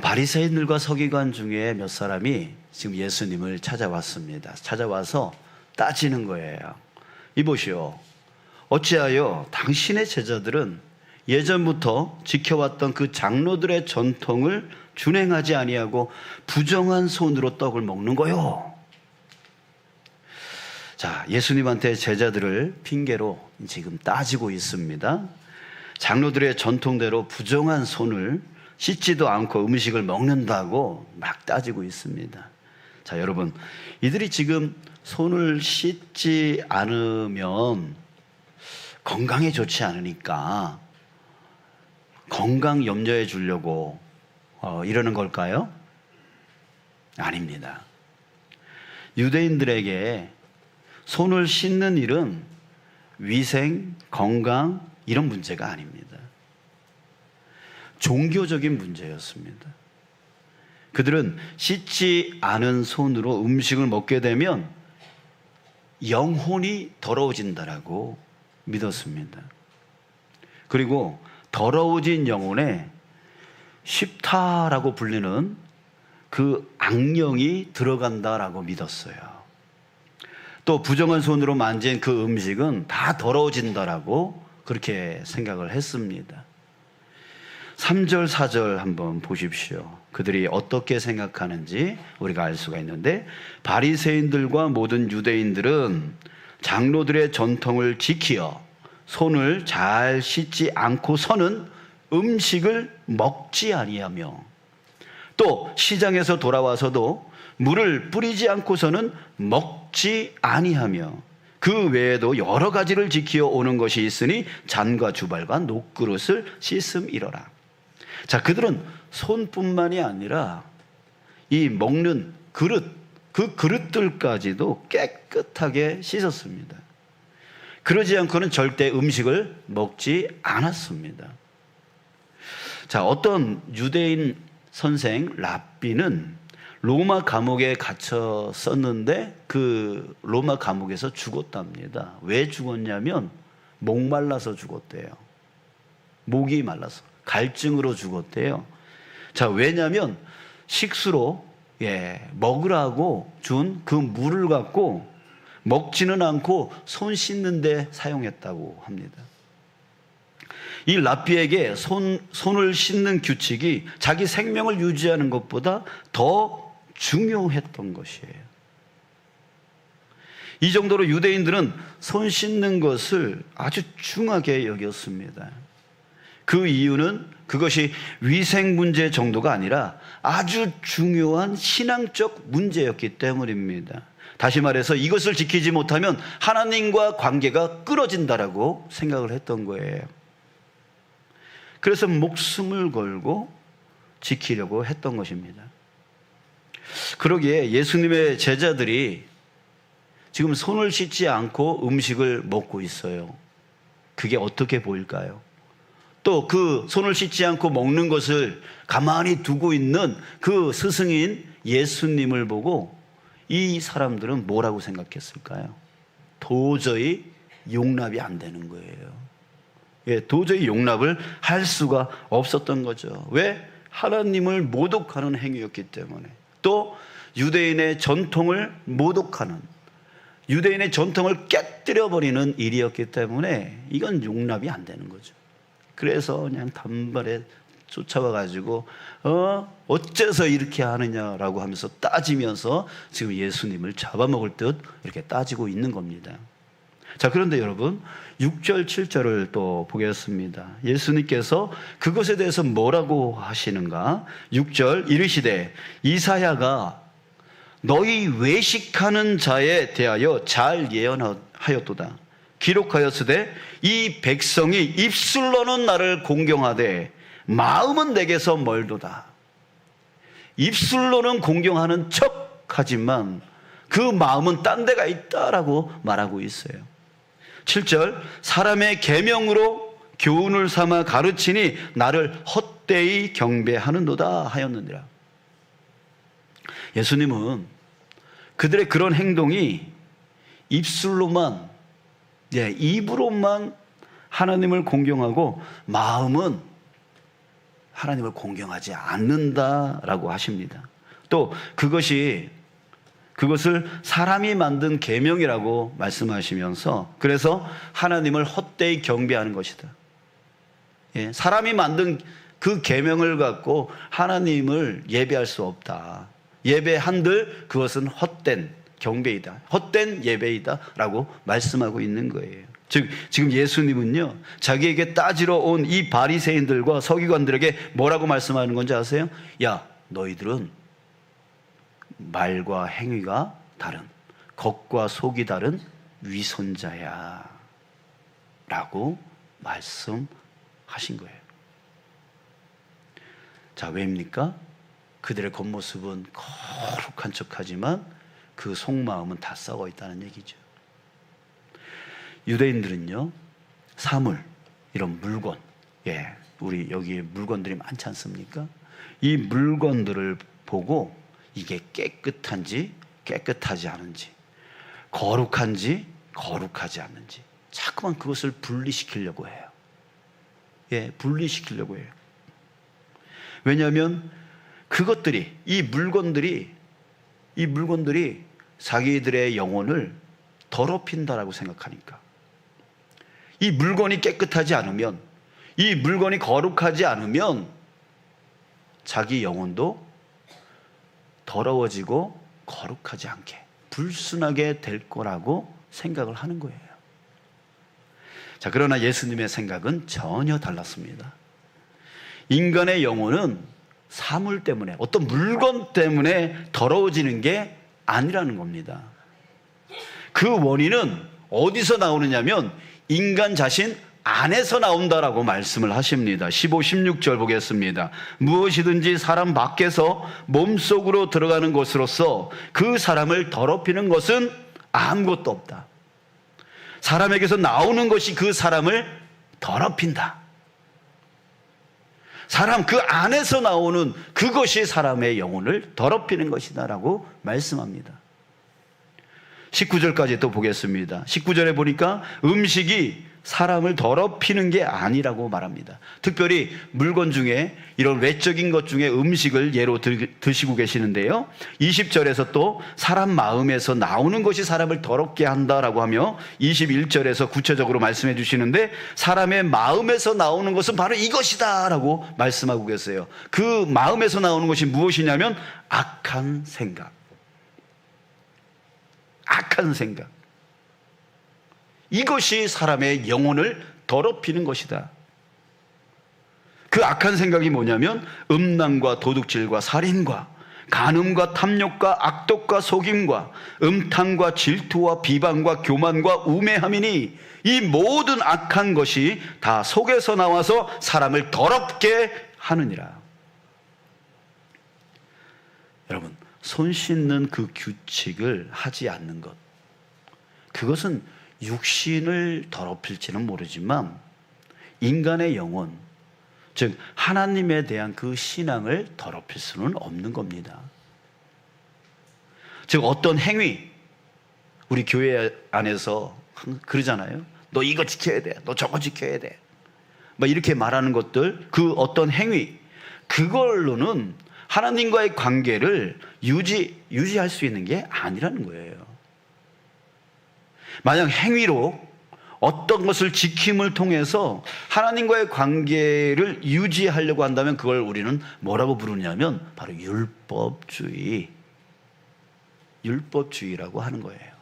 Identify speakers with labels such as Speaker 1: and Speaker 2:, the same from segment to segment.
Speaker 1: 바리새인들과 서기관 중에 몇 사람이 지금 예수님을 찾아왔습니다. 찾아와서 따지는 거예요. 이보시오, 어찌하여 당신의 제자들은 예전부터 지켜왔던 그 장로들의 전통을 준행하지 아니하고 부정한 손으로 떡을 먹는 거요? 자, 예수님한테 제자들을 핑계로 지금 따지고 있습니다. 장로들의 전통대로 부정한 손을 씻지도 않고 음식을 먹는다고 막 따지고 있습니다. 자, 여러분, 이들이 지금 손을 씻지 않으면 건강에 좋지 않으니까 건강 염려해 주려고 이러는 걸까요? 아닙니다. 유대인들에게 손을 씻는 일은 위생, 건강 이런 문제가 아닙니다. 종교적인 문제였습니다. 그들은 씻지 않은 손으로 음식을 먹게 되면 영혼이 더러워진다라고 믿었습니다. 그리고 더러워진 영혼에 십타라고 불리는 그 악령이 들어간다라고 믿었어요. 또 부정한 손으로 만진 그 음식은 다 더러워진다라고 그렇게 생각을 했습니다. 3절, 4절 한번 보십시오. 그들이 어떻게 생각하는지 우리가 알 수가 있는데, 바리새인들과 모든 유대인들은 장로들의 전통을 지키어 손을 잘 씻지 않고서는 음식을 먹지 아니하며, 또 시장에서 돌아와서도 물을 뿌리지 않고서는 먹지 아니하며, 그 외에도 여러 가지를 지키어 오는 것이 있으니 잔과 주발과 녹그릇을 씻음이러라. 자, 그들은 손뿐만이 아니라 이 먹는 그릇, 그 그릇들까지도 깨끗하게 씻었습니다. 그러지 않고는 절대 음식을 먹지 않았습니다. 자, 어떤 유대인 선생 랍비는 로마 감옥에 갇혔었는데 그 로마 감옥에서 죽었답니다. 왜 죽었냐면 목말라서 죽었대요. 목이 말라서. 갈증으로 죽었대요. 자, 왜냐면 식수로 먹으라고 준 그 물을 갖고 먹지는 않고 손 씻는 데 사용했다고 합니다. 이 랍비에게 손을 씻는 규칙이 자기 생명을 유지하는 것보다 더 중요했던 것이에요. 이 정도로 유대인들은 손 씻는 것을 아주 중하게 여겼습니다. 그 이유는 그것이 위생 문제 정도가 아니라 아주 중요한 신앙적 문제였기 때문입니다. 다시 말해서 이것을 지키지 못하면 하나님과 관계가 끊어진다라고 생각을 했던 거예요. 그래서 목숨을 걸고 지키려고 했던 것입니다. 그러기에 예수님의 제자들이 지금 손을 씻지 않고 음식을 먹고 있어요. 그게 어떻게 보일까요? 또 그 손을 씻지 않고 먹는 것을 가만히 두고 있는 그 스승인 예수님을 보고 이 사람들은 뭐라고 생각했을까요? 도저히 용납이 안 되는 거예요. 도저히 용납을 할 수가 없었던 거죠. 왜? 하나님을 모독하는 행위였기 때문에. 또 유대인의 전통을 모독하는, 유대인의 전통을 깨뜨려버리는 일이었기 때문에 이건 용납이 안 되는 거죠. 그래서 그냥 단발에 쫓아와가지고 어째서 이렇게 하느냐라고 하면서 따지면서 지금 예수님을 잡아먹을 듯 이렇게 따지고 있는 겁니다. 자, 그런데 여러분 6절 7절을 또 보겠습니다. 예수님께서 그것에 대해서 뭐라고 하시는가? 6절 이르시되 이사야가 너희 외식하는 자에 대하여 잘 예언하였도다. 기록하였으되 이 백성이 입술로는 나를 공경하되 마음은 내게서 멀도다. 입술로는 공경하는 척 하지만 그 마음은 딴 데가 있다라고 말하고 있어요. 7절 사람의 계명으로 교훈을 삼아 가르치니 나를 헛되이 경배하는도다 하였느니라. 예수님은 그들의 그런 행동이 입술로만, 입으로만 하나님을 공경하고 마음은 하나님을 공경하지 않는다라고 하십니다. 또 그것을 사람이 만든 계명이라고 말씀하시면서 그래서 하나님을 헛되이 경배하는 것이다. 사람이 만든 그 계명을 갖고 하나님을 예배할 수 없다. 예배한들 그것은 헛된 경배이다. 헛된 예배이다 라고 말씀하고 있는 거예요. 즉 지금 예수님은요 자기에게 따지러 온 이 바리새인들과 서기관들에게 뭐라고 말씀하는 건지 아세요? 야, 너희들은 말과 행위가 다른, 겉과 속이 다른 위선자야 라고 말씀하신 거예요. 자, 왜입니까? 그들의 겉모습은 거룩한 척하지만 그 속마음은 다 썩어 있다는 얘기죠. 유대인들은요 사물, 이런 물건, 우리 여기에 물건들이 많지 않습니까? 이 물건들을 보고 이게 깨끗한지 깨끗하지 않은지, 거룩한지 거룩하지 않는지 자꾸만 그것을 분리시키려고 해요. 분리시키려고 해요. 왜냐하면 그것들이, 이 물건들이 자기들의 영혼을 더럽힌다라고 생각하니까, 이 물건이 깨끗하지 않으면, 이 물건이 거룩하지 않으면 자기 영혼도 더러워지고 거룩하지 않게, 불순하게 될 거라고 생각을 하는 거예요. 자, 그러나 예수님의 생각은 전혀 달랐습니다. 인간의 영혼은 사물 때문에, 어떤 물건 때문에 더러워지는 게 아니라는 겁니다. 그 원인은 어디서 나오느냐면 인간 자신 안에서 나온다라고 말씀을 하십니다. 15, 16절 보겠습니다. 무엇이든지 사람 밖에서 몸속으로 들어가는 것으로서 그 사람을 더럽히는 것은 아무것도 없다. 사람에게서 나오는 것이 그 사람을 더럽힌다. 사람 그 안에서 나오는 그것이 사람의 영혼을 더럽히는 것이다 라고 말씀합니다. 19절까지 또 보겠습니다. 19절에 보니까 음식이 사람을 더럽히는 게 아니라고 말합니다. 특별히 물건 중에, 이런 외적인 것 중에 음식을 예로 드시고 계시는데요, 20절에서 또 사람 마음에서 나오는 것이 사람을 더럽게 한다라고 하며 21절에서 구체적으로 말씀해 주시는데 사람의 마음에서 나오는 것은 바로 이것이다 라고 말씀하고 계세요. 그 마음에서 나오는 것이 무엇이냐면 악한 생각. 악한 생각. 이것이 사람의 영혼을 더럽히는 것이다. 그 악한 생각이 뭐냐면 음란과 도둑질과 살인과 간음과 탐욕과 악독과 속임과 음탕과 질투와 비방과 교만과 우매함이니 이 모든 악한 것이 다 속에서 나와서 사람을 더럽게 하느니라. 여러분, 손 씻는 그 규칙을 하지 않는 것, 그것은 육신을 더럽힐지는 모르지만 인간의 영혼, 즉 하나님에 대한 그 신앙을 더럽힐 수는 없는 겁니다. 즉 어떤 행위, 우리 교회 안에서 그러잖아요. 너 이거 지켜야 돼, 너 저거 지켜야 돼, 막 이렇게 말하는 것들, 그 어떤 행위, 그걸로는 하나님과의 관계를 유지할 수 있는 게 아니라는 거예요. 만약 행위로 어떤 것을 지킴을 통해서 하나님과의 관계를 유지하려고 한다면 그걸 우리는 뭐라고 부르냐면 바로 율법주의라고 하는 거예요.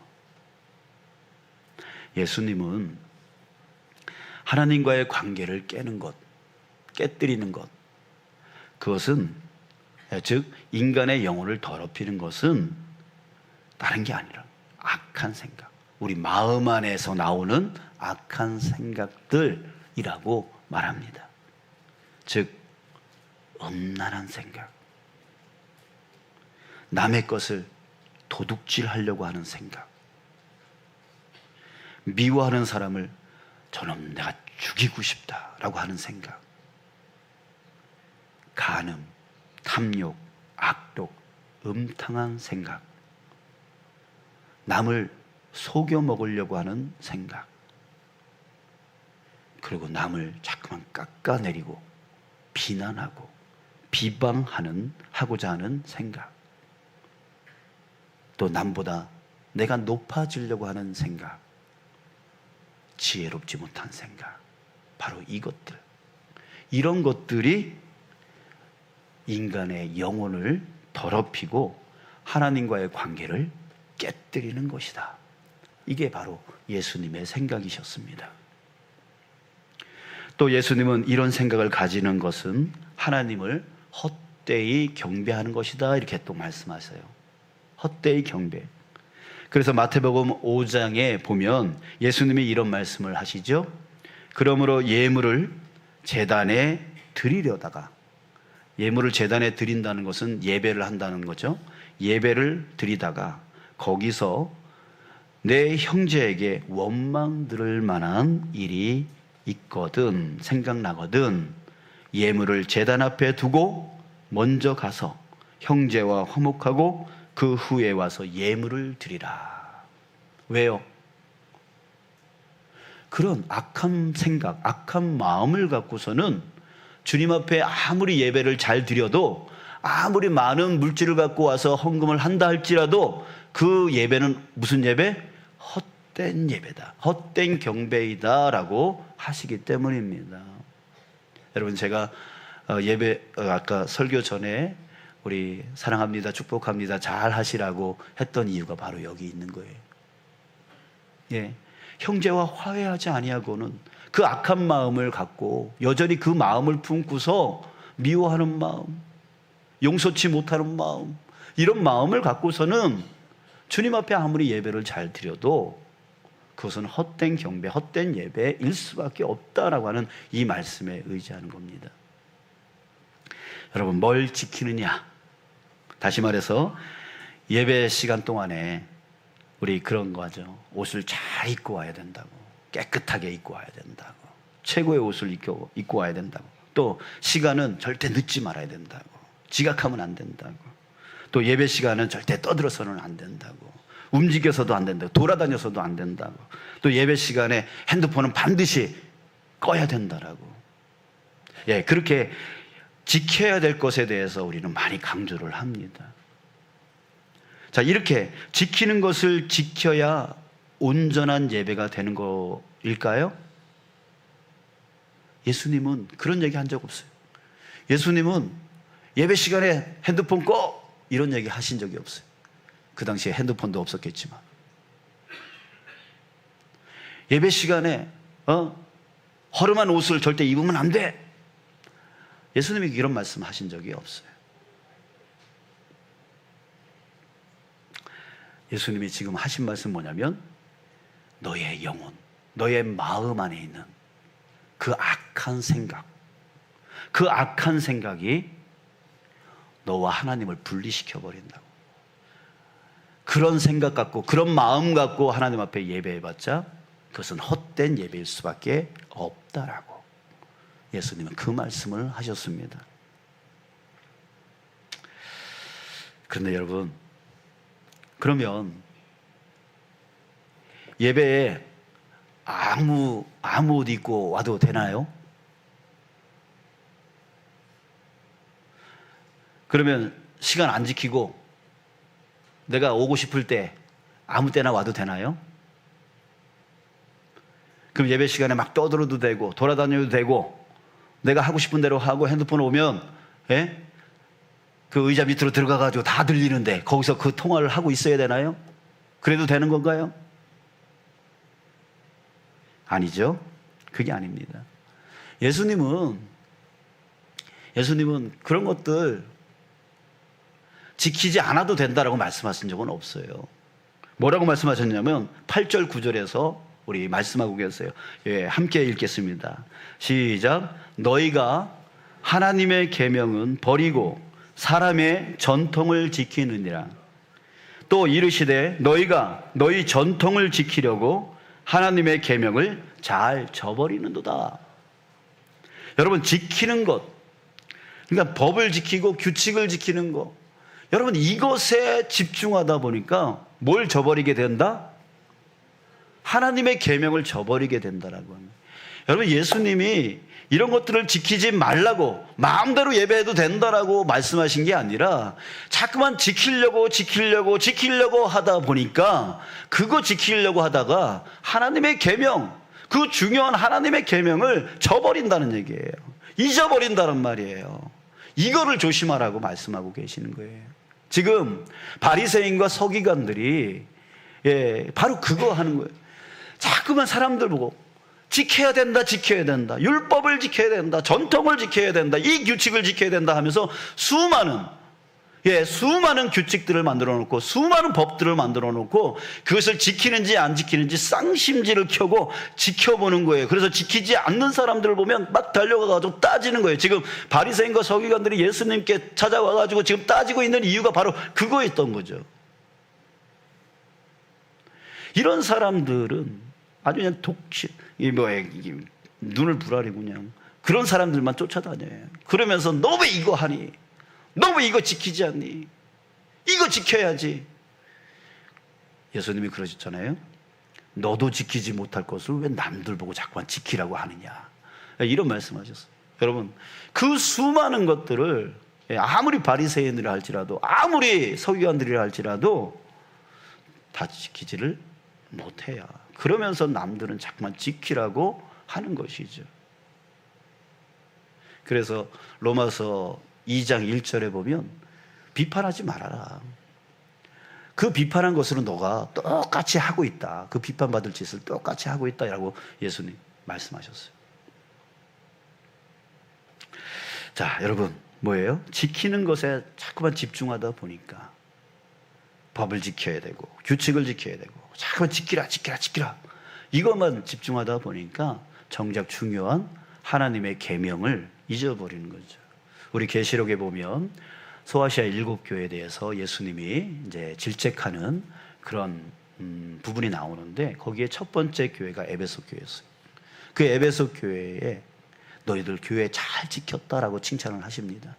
Speaker 1: 예수님은 하나님과의 관계를 깨는 것, 깨뜨리는 것, 그것은, 즉 인간의 영혼을 더럽히는 것은 다른 게 아니라 악한 생각, 우리 마음 안에서 나오는 악한 생각들이라고 말합니다. 즉 음란한 생각, 남의 것을 도둑질하려고 하는 생각, 미워하는 사람을 저놈 내가 죽이고 싶다라고 하는 생각, 간음, 탐욕, 악독, 음탕한 생각, 남을 속여 먹으려고 하는 생각, 그리고 남을 자꾸만 깎아내리고 비난하고 하고자 하는 생각, 또 남보다 내가 높아지려고 하는 생각, 지혜롭지 못한 생각, 바로 이것들, 이런 것들이 인간의 영혼을 더럽히고 하나님과의 관계를 깨뜨리는 것이다. 이게 바로 예수님의 생각이셨습니다. 또 예수님은 이런 생각을 가지는 것은 하나님을 헛되이 경배하는 것이다, 이렇게 또 말씀하세요. 헛되이 경배. 그래서 마태복음 5장에 보면 예수님이 이런 말씀을 하시죠. 그러므로 예물을 제단에 드리려다가, 예물을 제단에 드린다는 것은 예배를 한다는 거죠. 예배를 드리다가 거기서 내 형제에게 원망 들을 만한 일이 있거든, 생각나거든, 예물을 제단 앞에 두고 먼저 가서 형제와 화목하고 그 후에 와서 예물을 드리라. 왜요? 그런 악한 생각, 악한 마음을 갖고서는 주님 앞에 아무리 예배를 잘 드려도, 아무리 많은 물질을 갖고 와서 헌금을 한다 할지라도 그 예배는 무슨 예배? 헛된 예배다, 헛된 경배이다 라고 하시기 때문입니다. 여러분, 제가 아까 설교 전에 우리 사랑합니다, 축복합니다, 잘 하시라고 했던 이유가 바로 여기 있는 거예요. 예, 형제와 화해하지 아니하고는, 그 악한 마음을 갖고 여전히 그 마음을 품고서 미워하는 마음, 용서치 못하는 마음, 이런 마음을 갖고서는 주님 앞에 아무리 예배를 잘 드려도 그것은 헛된 경배, 헛된 예배일 수밖에 없다라고 하는 이 말씀에 의지하는 겁니다. 여러분, 뭘 지키느냐? 다시 말해서 예배 시간 동안에 우리 그런 거 하죠. 옷을 잘 입고 와야 된다고, 깨끗하게 입고 와야 된다고, 최고의 옷을 입고 와야 된다고, 또 시간은 절대 늦지 말아야 된다고, 지각하면 안 된다고, 또 예배 시간은 절대 떠들어서는 안 된다고, 움직여서도 안 된다고, 돌아다녀서도 안 된다고, 또 예배 시간에 핸드폰은 반드시 꺼야 된다라고. 예, 그렇게 지켜야 될 것에 대해서 우리는 많이 강조를 합니다. 자, 이렇게 지키는 것을 지켜야 온전한 예배가 되는 거일까요? 예수님은 그런 얘기 한 적 없어요. 예수님은 예배 시간에 핸드폰 꺼, 이런 얘기 하신 적이 없어요. 그 당시에 핸드폰도 없었겠지만. 예배 시간에 허름한 옷을 절대 입으면 안 돼, 예수님이 이런 말씀 하신 적이 없어요. 예수님이 지금 하신 말씀 뭐냐면, 너의 영혼, 너의 마음 안에 있는 그 악한 생각, 그 악한 생각이 너와 하나님을 분리시켜 버린다고. 그런 생각 갖고, 그런 마음 갖고 하나님 앞에 예배해봤자 그것은 헛된 예배일 수밖에 없다라고 예수님은 그 말씀을 하셨습니다. 그런데 여러분, 그러면 예배에 아무 옷 입고 와도 되나요? 그러면 시간 안 지키고 내가 오고 싶을 때 아무 때나 와도 되나요? 그럼 예배 시간에 막 떠들어도 되고 돌아다녀도 되고 내가 하고 싶은 대로 하고, 핸드폰 오면 그 의자 밑으로 들어가가지고 다 들리는데 거기서 그 통화를 하고 있어야 되나요? 그래도 되는 건가요? 아니죠. 그게 아닙니다. 예수님은 그런 것들 지키지 않아도 된다라고 말씀하신 적은 없어요. 뭐라고 말씀하셨냐면 8절 9절에서 우리 말씀하고 계세요. 예, 함께 읽겠습니다. 시작. 너희가 하나님의 계명은 버리고 사람의 전통을 지키느니라. 또 이르시되 너희가 너희 전통을 지키려고 하나님의 계명을 잘 저버리는도다. 여러분, 지키는 것, 그러니까 법을 지키고 규칙을 지키는 것, 여러분 이것에 집중하다 보니까 뭘 저버리게 된다? 하나님의 계명을 저버리게 된다라고 합니다. 여러분, 예수님이 이런 것들을 지키지 말라고 마음대로 예배해도 된다라고 말씀하신 게 아니라 자꾸만 지키려고 하다 보니까 그거 지키려고 하다가 하나님의 계명, 그 중요한 하나님의 계명을 저버린다는 얘기예요. 잊어버린다는 말이에요. 이거를 조심하라고 말씀하고 계시는 거예요. 지금 바리새인과 서기관들이 바로 그거 하는 거예요. 자꾸만 사람들 보고 지켜야 된다, 율법을 지켜야 된다, 전통을 지켜야 된다, 이 규칙을 지켜야 된다 하면서 수많은 규칙들을 만들어 놓고 수많은 법들을 만들어 놓고 그것을 지키는지 안 지키는지 쌍심지를 켜고 지켜보는 거예요. 그래서 지키지 않는 사람들을 보면 막 달려가가지고 따지는 거예요. 지금 바리새인과 서기관들이 예수님께 찾아와가지고 지금 따지고 있는 이유가 바로 그거였던 거죠. 이런 사람들은 아주 그냥 눈을 부라리고 그냥 그런 사람들만 쫓아다녀요. 그러면서 너 왜 이거 하니? 너 왜 이거 지키지 않니? 이거 지켜야지. 예수님이 그러셨잖아요. 너도 지키지 못할 것을 왜 남들 보고 자꾸만 지키라고 하느냐, 이런 말씀하셨어요. 여러분, 그 수많은 것들을 아무리 바리새인들이 할지라도 아무리 서기관들이라 할지라도 다 지키지를 못해요. 그러면서 남들은 자꾸만 지키라고 하는 것이죠. 그래서 로마서 2장 1절에 보면 비판하지 말아라. 그 비판한 것으로 너가 똑같이 하고 있다. 그 비판받을 짓을 똑같이 하고 있다라고 예수님 말씀하셨어요. 자, 여러분, 뭐예요? 지키는 것에 자꾸만 집중하다 보니까 법을 지켜야 되고 규칙을 지켜야 되고 자꾸만 지키라 이것만 집중하다 보니까 정작 중요한 하나님의 계명을 잊어버리는 거죠. 우리 계시록에 보면 소아시아 7교회에 대해서 예수님이 이제 질책하는 그런 부분이 나오는데 거기에 첫 번째 교회가 에베소 교회였어요. 그 에베소 교회에 너희들 교회 잘 지켰다라고 칭찬을 하십니다.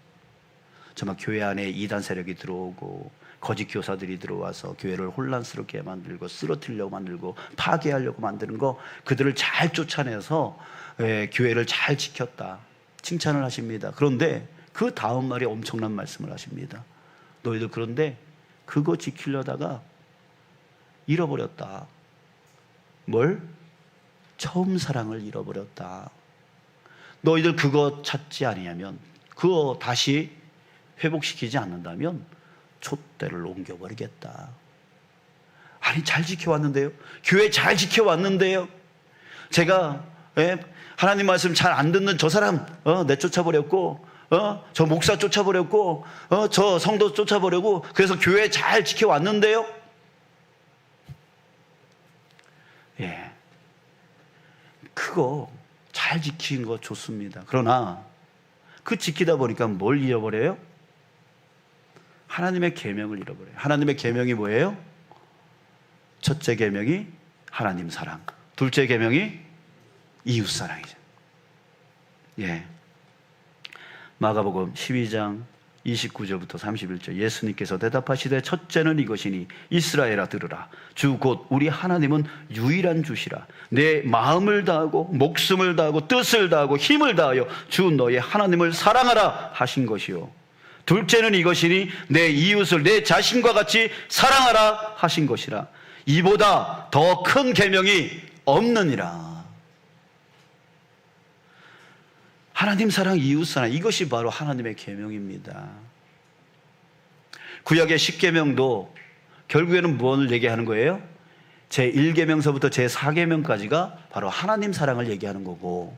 Speaker 1: 정말 교회 안에 이단 세력이 들어오고 거짓 교사들이 들어와서 교회를 혼란스럽게 만들고 쓰러뜨리려고 만들고 파괴하려고 만드는 거 그들을 잘 쫓아내서 교회를 잘 지켰다 칭찬을 하십니다. 그런데 그 다음 말에 엄청난 말씀을 하십니다. 너희들 그런데 그거 지키려다가 잃어버렸다. 뭘? 처음 사랑을 잃어버렸다. 너희들 그거 찾지 아니하면 그거 다시 회복시키지 않는다면 촛대를 옮겨버리겠다. 아니, 잘 지켜왔는데요. 교회 잘 지켜왔는데요. 제가 하나님 말씀 잘 안 듣는 저 사람 내쫓아버렸고 저 목사 쫓아버렸고 저 성도 쫓아버리고 그래서 교회 잘 지켜왔는데요. 그거 잘 지킨 거 좋습니다. 그러나 그 지키다 보니까 뭘 잃어버려요? 하나님의 계명을 잃어버려요. 하나님의 계명이 뭐예요? 첫째 계명이 하나님 사랑, 둘째 계명이 이웃 사랑이죠. 마가복음 12장 29절부터 31절 예수님께서 대답하시되 첫째는 이것이니 이스라엘아 들으라. 주 곧 우리 하나님은 유일한 주시라. 내 마음을 다하고 목숨을 다하고 뜻을 다하고 힘을 다하여 주 너의 하나님을 사랑하라 하신 것이요. 둘째는 이것이니 내 이웃을 내 자신과 같이 사랑하라 하신 것이라. 이보다 더 큰 계명이 없느니라. 하나님 사랑, 이웃 사랑, 이것이 바로 하나님의 계명입니다. 구약의 10계명도 결국에는 무엇을 얘기하는 거예요? 제1계명서부터 제4계명까지가 바로 하나님 사랑을 얘기하는 거고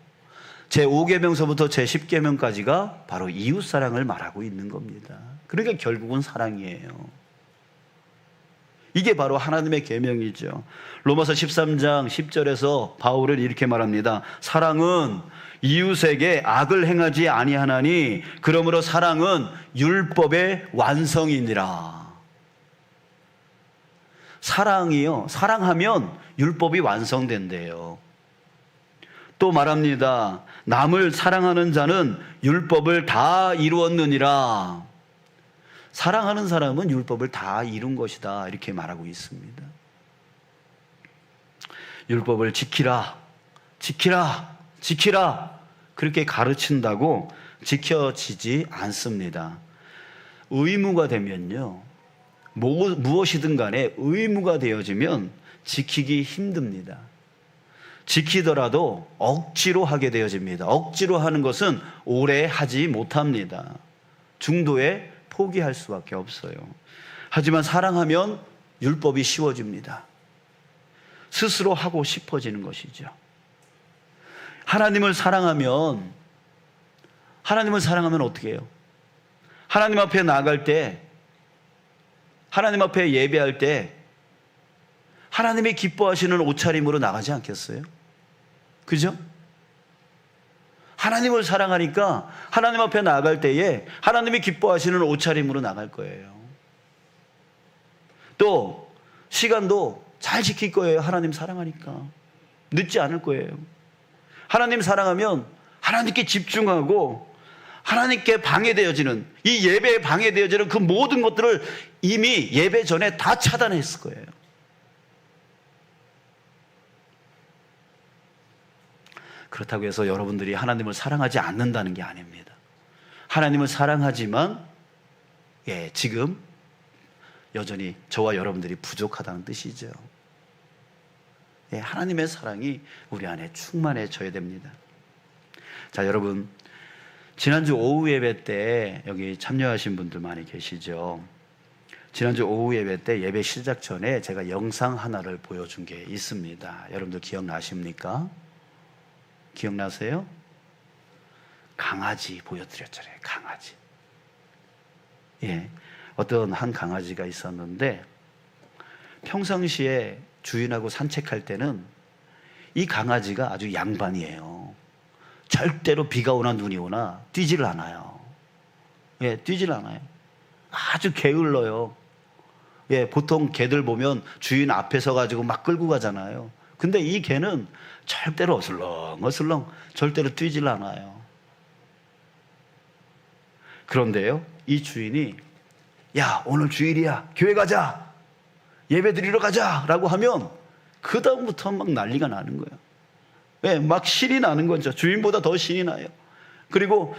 Speaker 1: 제5계명서부터 제10계명까지가 바로 이웃 사랑을 말하고 있는 겁니다. 그러니까 결국은 사랑이에요. 이게 바로 하나님의 계명이죠. 로마서 13장 10절에서 바울은 이렇게 말합니다. 사랑은 이웃에게 악을 행하지 아니하나니 그러므로 사랑은 율법의 완성이니라. 사랑이요, 사랑하면 율법이 완성된대요. 또 말합니다. 남을 사랑하는 자는 율법을 다 이루었느니라. 사랑하는 사람은 율법을 다 이룬 것이다, 이렇게 말하고 있습니다. 율법을 지키라, 지키라, 지키라. 그렇게 가르친다고 지켜지지 않습니다. 의무가 되면요, 무엇이든 간에 의무가 되어지면 지키기 힘듭니다. 지키더라도 억지로 하게 되어집니다. 억지로 하는 것은 오래 하지 못합니다. 중도에 포기할 수밖에 없어요. 하지만 사랑하면 율법이 쉬워집니다. 스스로 하고 싶어지는 것이죠. 하나님을 사랑하면 어떻게 해요? 하나님 앞에 나아갈 때, 하나님 앞에 예배할 때 하나님이 기뻐하시는 옷차림으로 나가지 않겠어요? 그죠? 하나님을 사랑하니까 하나님 앞에 나아갈 때에 하나님이 기뻐하시는 옷차림으로 나갈 거예요. 또 시간도 잘 지킬 거예요. 하나님 사랑하니까 늦지 않을 거예요. 하나님 사랑하면 하나님께 집중하고 하나님께 방해되어지는, 이 예배에 방해되어지는 그 모든 것들을 이미 예배 전에 다 차단했을 거예요. 그렇다고 해서 여러분들이 하나님을 사랑하지 않는다는 게 아닙니다. 하나님을 사랑하지만 지금 여전히 저와 여러분들이 부족하다는 뜻이죠. 하나님의 사랑이 우리 안에 충만해져야 됩니다. 자, 여러분, 지난주 오후 예배 때 여기 참여하신 분들 많이 계시죠? 지난주 오후 예배 때 예배 시작 전에 제가 영상 하나를 보여준 게 있습니다. 여러분들 기억나십니까? 기억나세요? 강아지 보여드렸잖아요. 강아지. 어떤 한 강아지가 있었는데 평상시에 주인하고 산책할 때는 이 강아지가 아주 양반이에요. 절대로 비가 오나 눈이 오나 뛰지를 않아요. 뛰질 않아요. 아주 게을러요. 보통 개들 보면 주인 앞에 서가지고 막 끌고 가잖아요. 근데 이 개는 절대로 어슬렁 절대로 뛰질 않아요. 그런데요, 이 주인이 야, 오늘 주일이야, 교회 가자, 예배 드리러 가자 라고 하면 그 다음부터 막 난리가 나는 거예요. 막 신이 나는 거죠. 주인보다 더 신이 나요. 그리고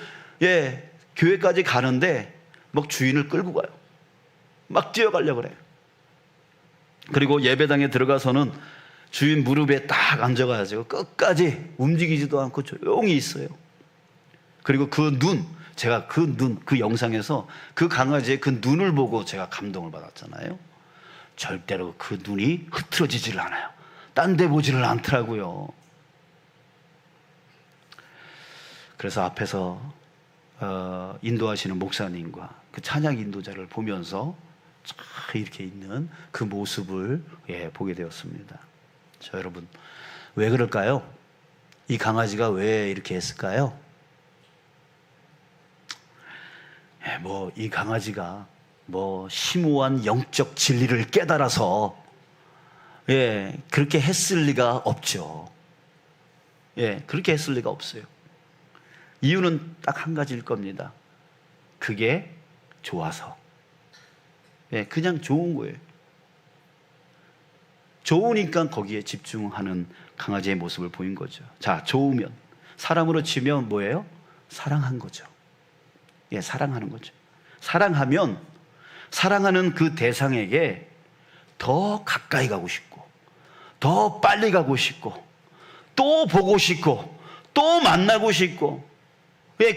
Speaker 1: 교회까지 가는데 막 주인을 끌고 가요. 막 뛰어가려고 그래요. 그리고 예배당에 들어가서는 주인 무릎에 딱 앉아가지고 끝까지 움직이지도 않고 조용히 있어요. 그리고 제가 그 영상에서 그 강아지의 그 눈을 보고 제가 감동을 받았잖아요. 절대로 그 눈이 흐트러지지를 않아요. 딴 데 보지를 않더라고요. 그래서 앞에서 인도하시는 목사님과 그 찬양 인도자를 보면서 이렇게 있는 그 모습을 보게 되었습니다. 자, 여러분, 왜 그럴까요? 이 강아지가 왜 이렇게 했을까요? 이 강아지가 심오한 영적 진리를 깨달아서 그렇게 했을 리가 없죠. 그렇게 했을 리가 없어요. 이유는 딱 한 가지일 겁니다. 그게 좋아서. 그냥 좋은 거예요. 좋으니까 거기에 집중하는 강아지의 모습을 보인 거죠. 자, 좋으면, 사람으로 치면 뭐예요? 사랑한 거죠. 사랑하는 거죠. 사랑하면 사랑하는 그 대상에게 더 가까이 가고 싶고, 더 빨리 가고 싶고, 또 보고 싶고, 또 만나고 싶고,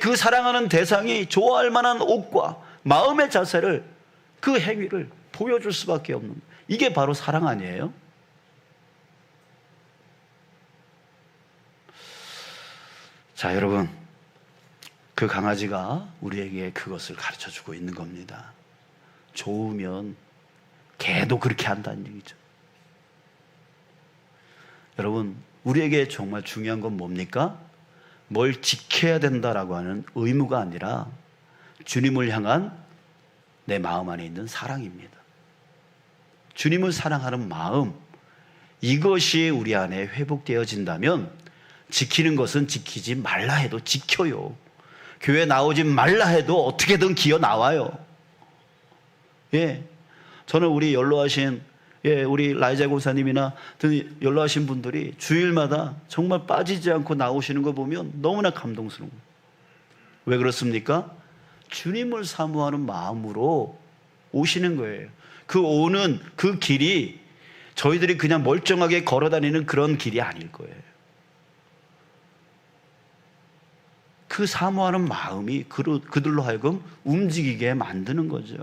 Speaker 1: 그 사랑하는 대상이 좋아할 만한 옷과 마음의 자세를, 그 행위를 보여줄 수밖에 없는, 이게 바로 사랑 아니에요? 자, 여러분, 그 강아지가 우리에게 그것을 가르쳐주고 있는 겁니다. 좋으면 개도 그렇게 한다는 얘기죠. 여러분, 우리에게 정말 중요한 건 뭡니까? 뭘 지켜야 된다라고 하는 의무가 아니라 주님을 향한 내 마음 안에 있는 사랑입니다. 주님을 사랑하는 마음, 이것이 우리 안에 회복되어진다면 지키는 것은 지키지 말라 해도 지켜요. 교회 나오지 말라 해도 어떻게든 기어 나와요. 저는 우리 연로하신 예, 우리 라이자 고사님이나 등 연로하신 분들이 주일마다 정말 빠지지 않고 나오시는 거 보면 너무나 감동스러운 거예요. 왜 그렇습니까? 주님을 사모하는 마음으로 오시는 거예요. 그 오는 그 길이 저희들이 그냥 멀쩡하게 걸어 다니는 그런 길이 아닐 거예요. 그 사모하는 마음이 그들로 하여금 움직이게 만드는 거죠.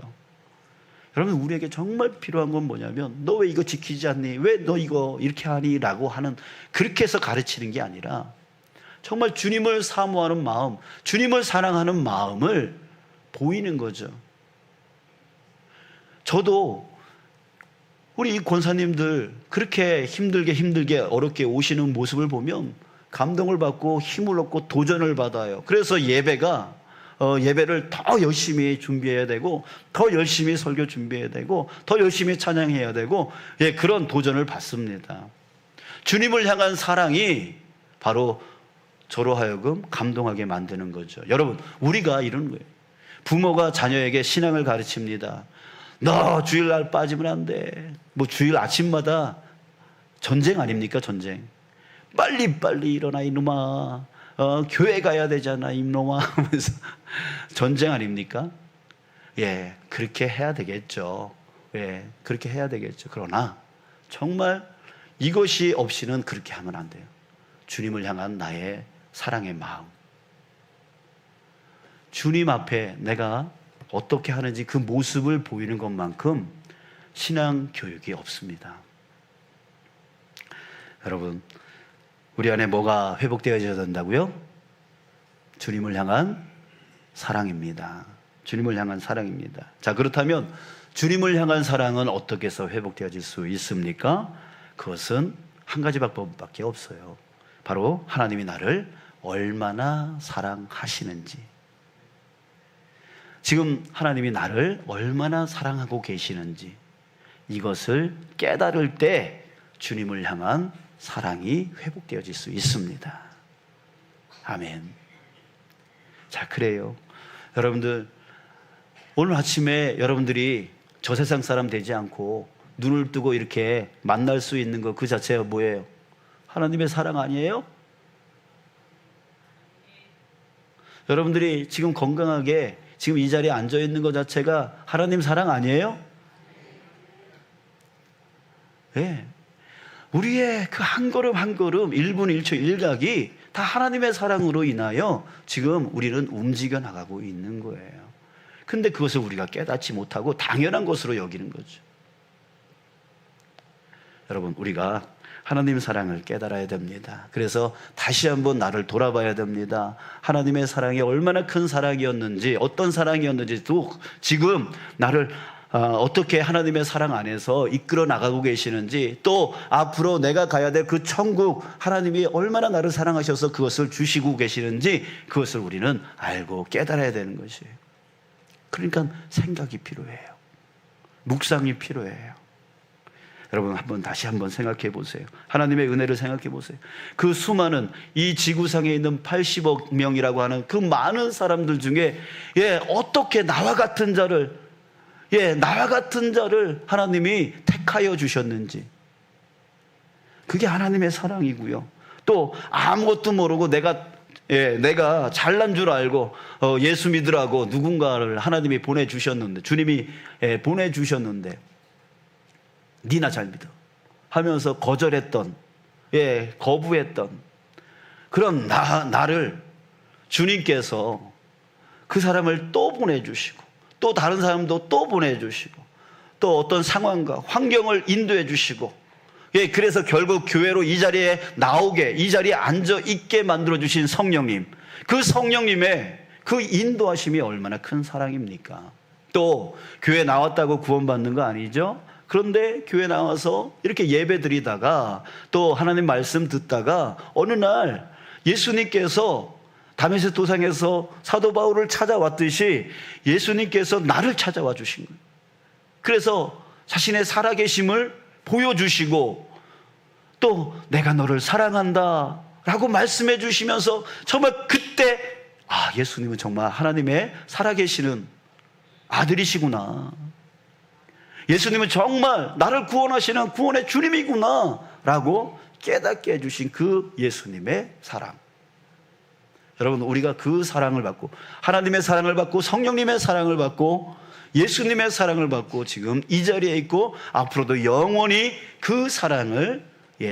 Speaker 1: 여러분, 우리에게 정말 필요한 건 뭐냐면, 너 왜 이거 지키지 않니? 왜 너 이거 이렇게 하니? 라고 하는, 그렇게 해서 가르치는 게 아니라 정말 주님을 사모하는 마음, 주님을 사랑하는 마음을 보이는 거죠. 저도 우리 이 권사님들 그렇게 힘들게 어렵게 오시는 모습을 보면 감동을 받고 힘을 얻고 도전을 받아요. 그래서 예배를 더 열심히 준비해야 되고, 더 열심히 설교 준비해야 되고, 더 열심히 찬양해야 되고, 예, 그런 도전을 받습니다. 주님을 향한 사랑이 바로 저로 하여금 감동하게 만드는 거죠. 여러분, 우리가 이런 거예요. 부모가 자녀에게 신앙을 가르칩니다. 너 주일날 빠지면 안 돼. 뭐 주일 아침마다 전쟁 아닙니까? 전쟁. 빨리 일어나 이놈아. 교회 가야 되잖아 이놈아 하면서 전쟁 아닙니까? 예, 그렇게 해야 되겠죠. 예, 그렇게 해야 되겠죠. 그러나 정말 이것이 없이는 그렇게 하면 안 돼요. 주님을 향한 나의 사랑의 마음, 주님 앞에 내가 어떻게 하는지 그 모습을 보이는 것만큼 신앙 교육이 없습니다. 여러분, 우리 안에 뭐가 회복되어져야 된다고요? 주님을 향한 사랑입니다. 주님을 향한 사랑입니다. 자, 그렇다면 주님을 향한 사랑은 어떻게 해서 회복되어질 수 있습니까? 그것은 한 가지 방법밖에 없어요. 바로 하나님이 나를 얼마나 사랑하시는지, 지금 하나님이 나를 얼마나 사랑하고 계시는지, 이것을 깨달을 때 주님을 향한 사랑이 회복되어질 수 있습니다. 아멘. 자, 그래요. 여러분들, 오늘 아침에 여러분들이 저 세상 사람 되지 않고 눈을 뜨고 이렇게 만날 수 있는 것 그 자체가 뭐예요? 하나님의 사랑 아니에요? 여러분들이 지금 건강하게 지금 이 자리에 앉아 있는 것 자체가 하나님 사랑 아니에요? 네. 우리의 그 한 걸음 한 걸음, 1분 1초 1각이 다 하나님의 사랑으로 인하여 지금 우리는 움직여 나가고 있는 거예요. 근데 그것을 우리가 깨닫지 못하고 당연한 것으로 여기는 거죠. 여러분, 우리가 하나님 사랑을 깨달아야 됩니다. 그래서 다시 한번 나를 돌아봐야 됩니다. 하나님의 사랑이 얼마나 큰 사랑이었는지, 어떤 사랑이었는지, 또 지금 나를 어떻게 하나님의 사랑 안에서 이끌어 나가고 계시는지, 또 앞으로 내가 가야 될 그 천국, 하나님이 얼마나 나를 사랑하셔서 그것을 주시고 계시는지, 그것을 우리는 알고 깨달아야 되는 것이에요. 그러니까 생각이 필요해요. 묵상이 필요해요. 여러분, 다시 한번 생각해 보세요. 하나님의 은혜를 생각해 보세요. 그 수많은 이 지구상에 있는 80억 명이라고 하는 그 많은 사람들 중에, 어떻게 나와 같은 자를 하나님이 택하여 주셨는지, 그게 하나님의 사랑이고요. 또 아무것도 모르고 내가 잘난 줄 알고 예수 믿으라고 누군가를 하나님이 보내주셨는데, 주님이 보내주셨는데, 니나 잘 믿어 하면서 거절했던, 거부했던 그런 나를 주님께서 그 사람을 또 보내주시고, 또 다른 사람도 또 보내주시고, 또 어떤 상황과 환경을 인도해 주시고, 그래서 결국 교회로 이 자리에 나오게, 이 자리에 앉아 있게 만들어 주신 성령님, 그 성령님의 그 인도하심이 얼마나 큰 사랑입니까? 또 교회 나왔다고 구원받는 거 아니죠? 그런데 교회 나와서 이렇게 예배 드리다가 또 하나님 말씀 듣다가 어느 날 예수님께서 다메섹 도상에서 사도 바울을 찾아왔듯이 예수님께서 나를 찾아와 주신 거예요. 그래서 자신의 살아계심을 보여주시고, 또 내가 너를 사랑한다 라고 말씀해 주시면서 정말 그때, 예수님은 정말 하나님의 살아계시는 아들이시구나. 예수님은 정말 나를 구원하시는 구원의 주님이구나 라고 깨닫게 해주신 그 예수님의 사랑. 여러분, 우리가 그 사랑을 받고, 하나님의 사랑을 받고, 성령님의 사랑을 받고, 예수님의 사랑을 받고 지금 이 자리에 있고 앞으로도 영원히 그 사랑을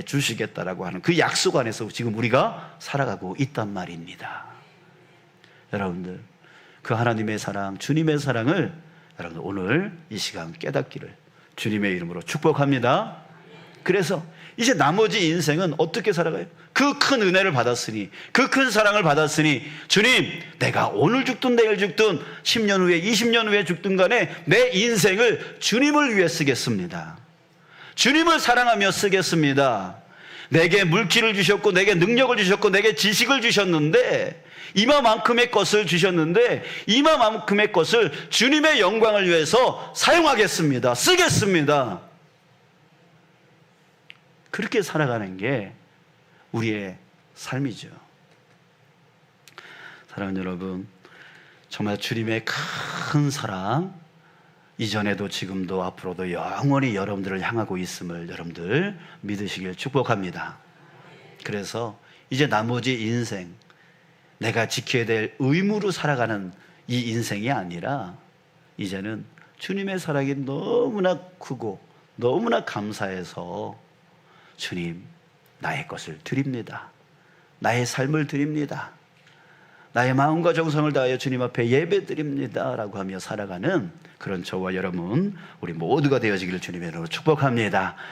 Speaker 1: 주시겠다라고 하는 그 약속 안에서 지금 우리가 살아가고 있단 말입니다. 여러분들, 그 하나님의 사랑, 주님의 사랑을 여러분들 오늘 이 시간 깨닫기를 주님의 이름으로 축복합니다. 그래서 이제 나머지 인생은 어떻게 살아가요? 그 큰 은혜를 받았으니, 그 큰 사랑을 받았으니, 주님, 내가 오늘 죽든 내일 죽든 10년 후에 20년 후에 죽든 간에 내 인생을 주님을 위해 쓰겠습니다. 주님을 사랑하며 쓰겠습니다. 내게 물기를 주셨고, 내게 능력을 주셨고, 내게 지식을 주셨는데, 이마만큼의 것을 주셨는데, 이마만큼의 것을 주님의 영광을 위해서 사용하겠습니다. 쓰겠습니다. 그렇게 살아가는 게 우리의 삶이죠. 사랑하는 여러분, 정말 주님의 큰 사랑, 이전에도 지금도 앞으로도 영원히 여러분들을 향하고 있음을 여러분들 믿으시길 축복합니다. 그래서 이제 나머지 인생, 내가 지켜야 될 의무로 살아가는 이 인생이 아니라 이제는 주님의 사랑이 너무나 크고 너무나 감사해서 주님, 나의 것을 드립니다. 나의 삶을 드립니다. 나의 마음과 정성을 다하여 주님 앞에 예배 드립니다 라고 하며 살아가는 그런 저와 여러분, 우리 모두가 되어지기를 주님의 이름으로 축복합니다.